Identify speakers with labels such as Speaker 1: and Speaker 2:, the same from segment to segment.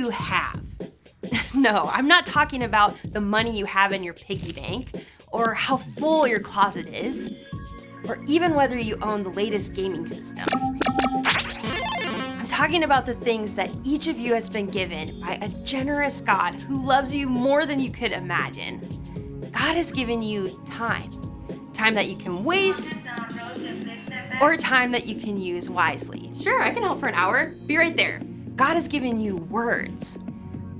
Speaker 1: you have. No, I'm not talking about the money you have in your piggy bank, or how full your closet is, or even whether you own the latest gaming system. I'm talking about the things that each of you has been given by a generous God who loves you more than you could imagine. God has given you time that you can waste, or time that you can use wisely. Sure, I can help for an hour. Be right there. God has given you words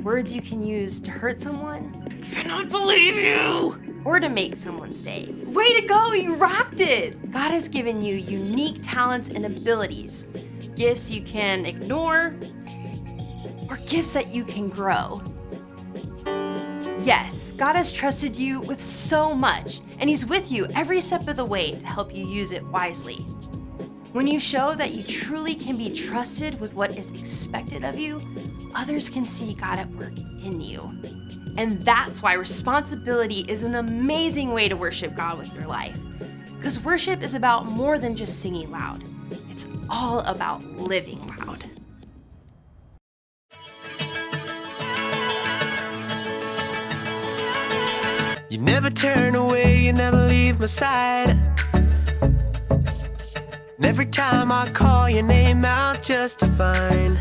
Speaker 1: you can use to hurt someone. I cannot believe you! Or to make someone stay. Way to go, you rocked it! God has given you unique talents and abilities, gifts you can ignore, or gifts that you can grow. Yes, God has trusted you with so much, and He's with you every step of the way to help you use it wisely. When you show that you truly can be trusted with what is expected of you, others can see God at work in you. And that's why responsibility is an amazing way to worship God with your life. Because worship is about more than just singing loud. It's all about living loud.
Speaker 2: You never turn away, you never leave my side. And every time I call your name out just to find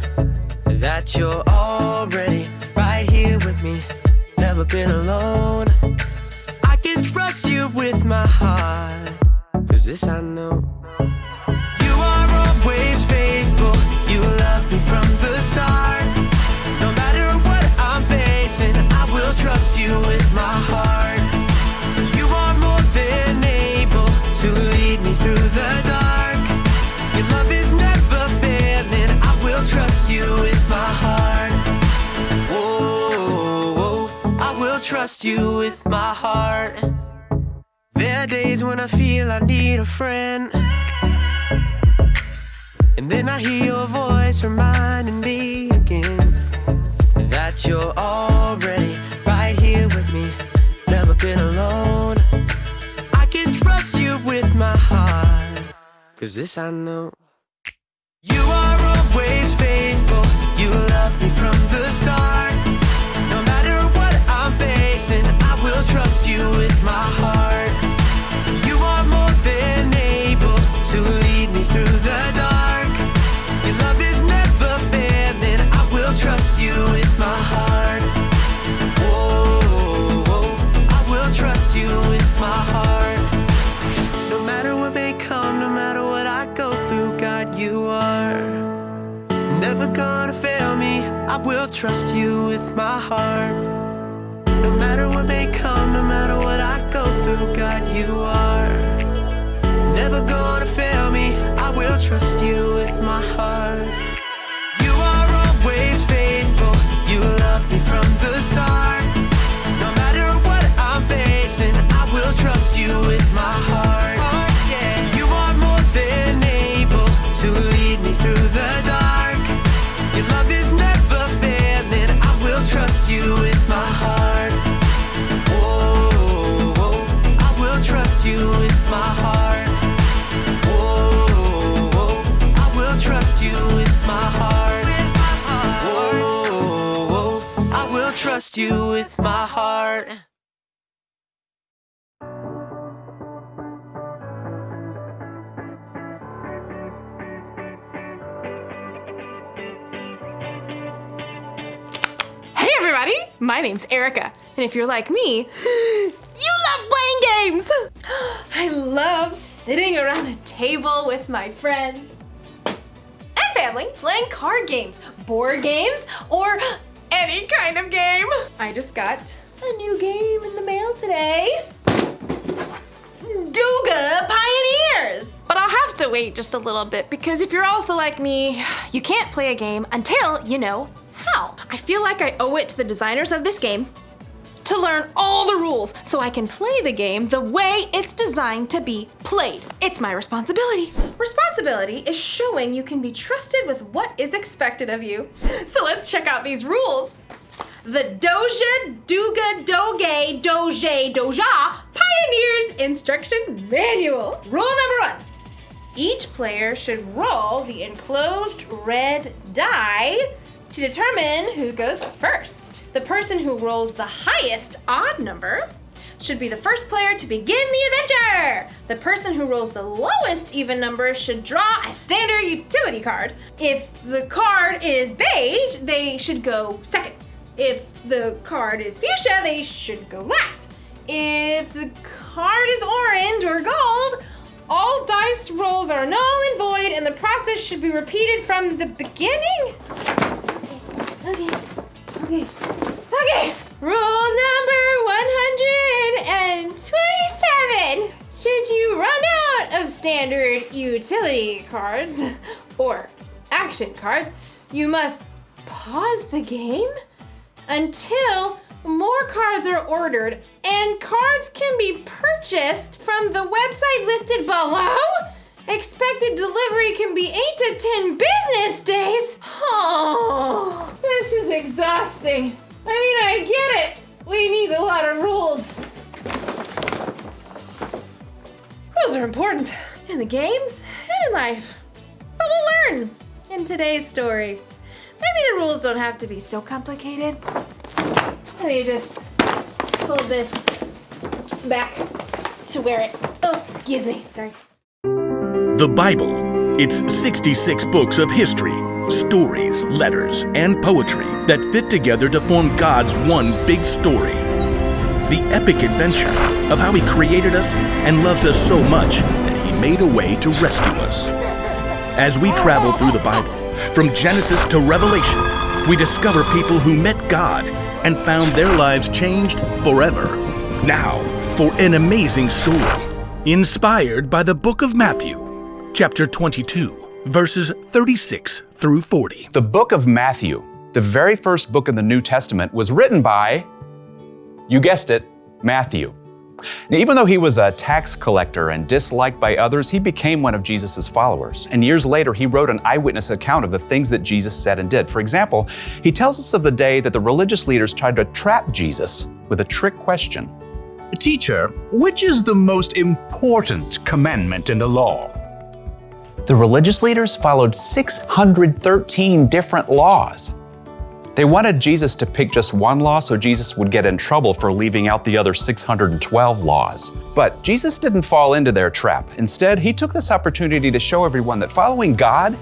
Speaker 2: that you're already right here with me, never been alone. I can trust you with my heart, 'cause this I know. You are always faithful, you love me from the start. No matter what I'm facing, I will trust you with my heart. You are more than able to lead me through the dark. Your love is never failing, I will trust you with my heart. Whoa, I will trust you with my heart. There are days when I feel I need a friend, and then I hear your voice reminding me again that you're already right here with me, never been alone. I can trust you with my heart, 'cause this I know. You are always faithful, you love me from the start. No matter what I'm facing, I will trust you with my heart. You are more than able to lead me through the dark. Your love is never failing, I will trust you with my heart. Whoa, I will trust you with my heart. No matter what may come, no matter what I go through, God, you are never gonna fail me, I will trust you with my heart. No matter what may come, no matter what I go through, God, you are never gonna fail me, I will trust you with my heart. You are always faithful, you love me from the start. No matter what I'm facing, I will trust you with my heart. You are more than able to lead me through the dark. Your love is never failing, I will trust you with my heart. Whoa, I will trust you with my heart. Whoa, I will trust you with my heart. Whoa, I will trust you with my heart.
Speaker 3: Hey everybody, my name's Erica, and if you're like me, you love playing games! I love sitting around a table with my friends and family playing card games, board games, or any kind of game. I just got a new game in the mail today. Duga Pioneers! But I'll have to wait just a little bit because if you're also like me, you can't play a game until you know how. I feel like I owe it to the designers of this game to learn all the rules so I can play the game the way it's designed to be played. It's my responsibility. Responsibility is showing you can be trusted with what is expected of you. So let's check out these rules. The Doja, Duga, Doge, Doje, Doja Pioneers Instruction Manual. Rule number 1. Each player should roll the enclosed red die to determine who goes first. The person who rolls the highest odd number should be the first player to begin the adventure. The person who rolls the lowest even number should draw a standard utility card. If the card is beige, they should go second. If the card is fuchsia, they should go last. If the card is orange or gold, all dice rolls are null and void, and the process should be repeated from the beginning. Okay. Rule number 127. Should you run out of standard utility cards or action cards, you must pause the game until more cards are ordered, and cards can be purchased from the website listed below. Expected delivery can be 8 to 10 business days. Oh, this is exhausting. I get it. We need a lot of rules. Rules are important in the games and in life. But we'll learn in today's story. Maybe the rules don't have to be so complicated. Let me just pull this back to where it, excuse me, sorry.
Speaker 4: The Bible. It's 66 books of history, stories, letters, and poetry that fit together to form God's one big story. The epic adventure of how He created us and loves us so much that He made a way to rescue us. As we travel through the Bible, from Genesis to Revelation, we discover people who met God and found their lives changed forever. Now, for an amazing story, inspired by the book of Matthew, chapter 22, verses 36 through 40.
Speaker 5: The book of Matthew, the very first book in the New Testament, was written by, you guessed it, Matthew. Now, even though he was a tax collector and disliked by others, he became one of Jesus' followers. And years later, he wrote an eyewitness account of the things that Jesus said and did. For example, he tells us of the day that the religious leaders tried to trap Jesus with a trick question.
Speaker 6: Teacher, which is the most important commandment in the law?
Speaker 5: The religious leaders followed 613 different laws. They wanted Jesus to pick just one law so Jesus would get in trouble for leaving out the other 612 laws. But Jesus didn't fall into their trap. Instead, he took this opportunity to show everyone that following God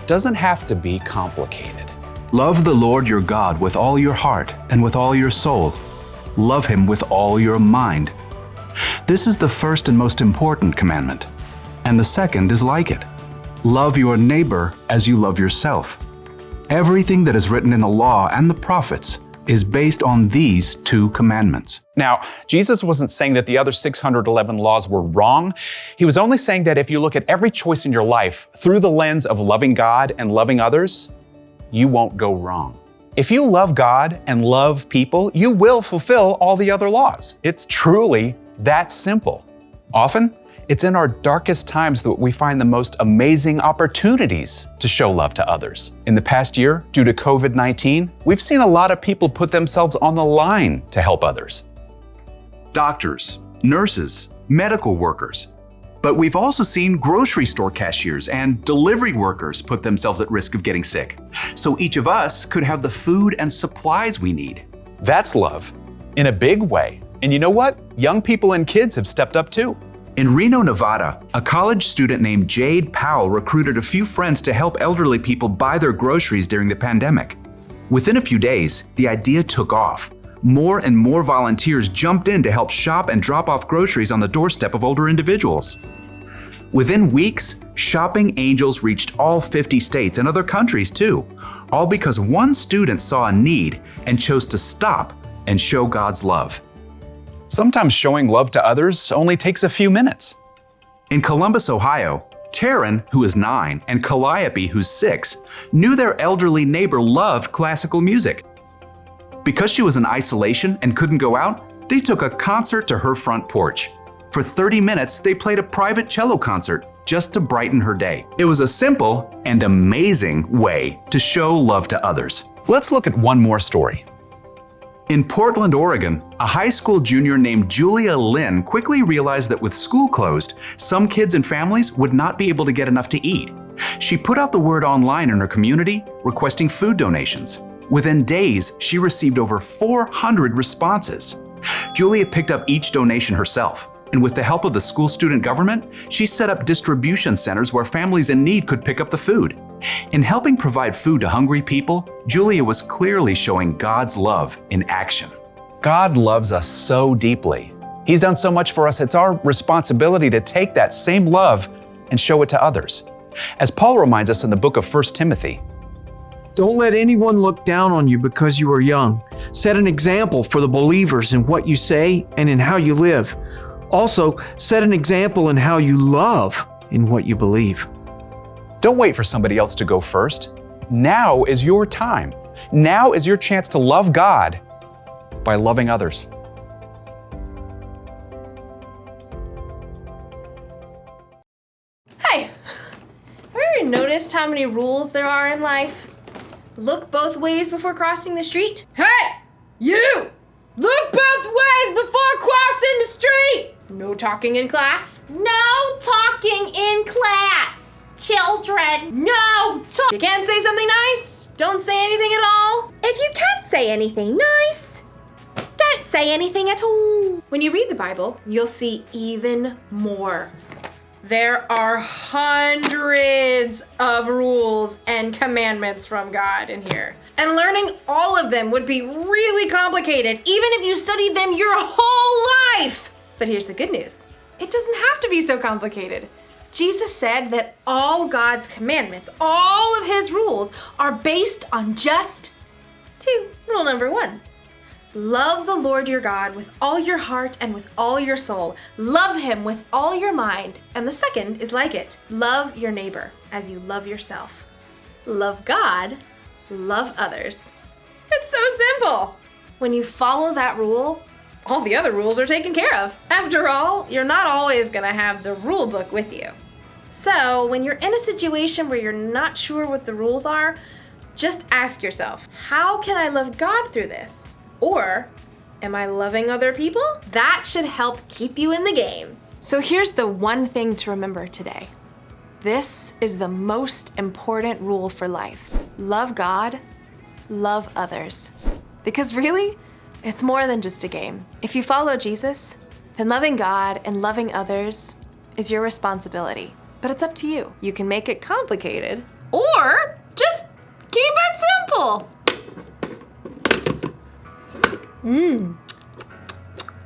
Speaker 5: doesn't have to be complicated.
Speaker 6: Love the Lord your God with all your heart and with all your soul. Love Him with all your mind. This is the first and most important commandment. And the second is like it. Love your neighbor as you love yourself. Everything that is written in the law and the prophets is based on these two commandments.
Speaker 5: Now, Jesus wasn't saying that the other 611 laws were wrong. He was only saying that if you look at every choice in your life through the lens of loving God and loving others, you won't go wrong. If you love God and love people, you will fulfill all the other laws. It's truly that simple. Often, it's in our darkest times that we find the most amazing opportunities to show love to others. In the past year, due to COVID-19, we've seen a lot of people put themselves on the line to help others.
Speaker 6: Doctors, nurses, medical workers. But we've also seen grocery store cashiers and delivery workers put themselves at risk of getting sick. So each of us could have the food and supplies we need.
Speaker 5: That's love, in a big way. And you know what? Young people and kids have stepped up too.
Speaker 6: In Reno, Nevada, a college student named Jade Powell recruited a few friends to help elderly people buy their groceries during the pandemic. Within a few days, the idea took off. More and more volunteers jumped in to help shop and drop off groceries on the doorstep of older individuals. Within weeks, shopping angels reached all 50 states and other countries too, all because one student saw a need and chose to stop and show God's love.
Speaker 5: Sometimes showing love to others only takes a few minutes.
Speaker 6: In Columbus, Ohio, Taryn, who is 9, and Calliope, who's 6, knew their elderly neighbor loved classical music. Because she was in isolation and couldn't go out, they took a concert to her front porch. For 30 minutes, they played a private cello concert just to brighten her day. It was a simple and amazing way to show love to others.
Speaker 5: Let's look at one more story.
Speaker 6: In Portland, Oregon, a high school junior named Julia Lynn quickly realized that with school closed, some kids and families would not be able to get enough to eat. She put out the word online in her community, requesting food donations. Within days, she received over 400 responses. Julia picked up each donation herself, and with the help of the school student government, she set up distribution centers where families in need could pick up the food. In helping provide food to hungry people, Julia was clearly showing God's love in action.
Speaker 5: God loves us so deeply. He's done so much for us, it's our responsibility to take that same love and show it to others. As Paul reminds us in the book of 1 Timothy,
Speaker 7: Don't let anyone look down on you because you are young. Set an example for the believers in what you say and in how you live. Also, set an example in how you love in what you believe.
Speaker 5: don't wait for somebody else to go first. Now is your time. Now is your chance to love God by loving others.
Speaker 3: Hey, have you ever noticed how many rules there are in life? Look both ways before crossing the street. Hey, you! Look both ways before crossing the street! No talking in class. No talking in class! Children, no talk! You can't say something nice? Don't say anything at all?
Speaker 8: If you can't say anything nice, don't say anything at all.
Speaker 3: When you read the Bible, you'll see even more. There are hundreds of rules and commandments from God in here. And learning all of them would be really complicated, even if you studied them your whole life. But here's the good news. It doesn't have to be so complicated. Jesus said that all God's commandments, all of his rules, are based on just two. Rule number 1. Love the Lord your God with all your heart and with all your soul. Love him with all your mind. And the second is like it. Love your neighbor as you love yourself. Love God, love others. It's so simple. When you follow that rule, all the other rules are taken care of. After all, you're not always gonna have the rule book with you. So when you're in a situation where you're not sure what the rules are, just ask yourself, how can I love God through this? Or, am I loving other people? That should help keep you in the game. So here's the one thing to remember today. This is the most important rule for life. Love God, love others. Because really, it's more than just a game. If you follow Jesus, then loving God and loving others is your responsibility. But it's up to you. You can make it complicated, or just keep it simple.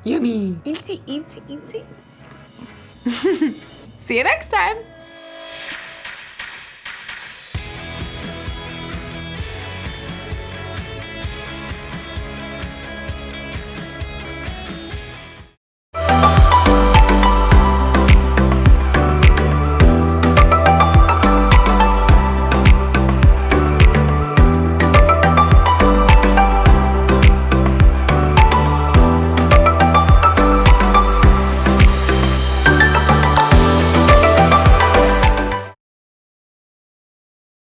Speaker 3: Yummy. Eatsy, eatsy, eatsy. See you next time.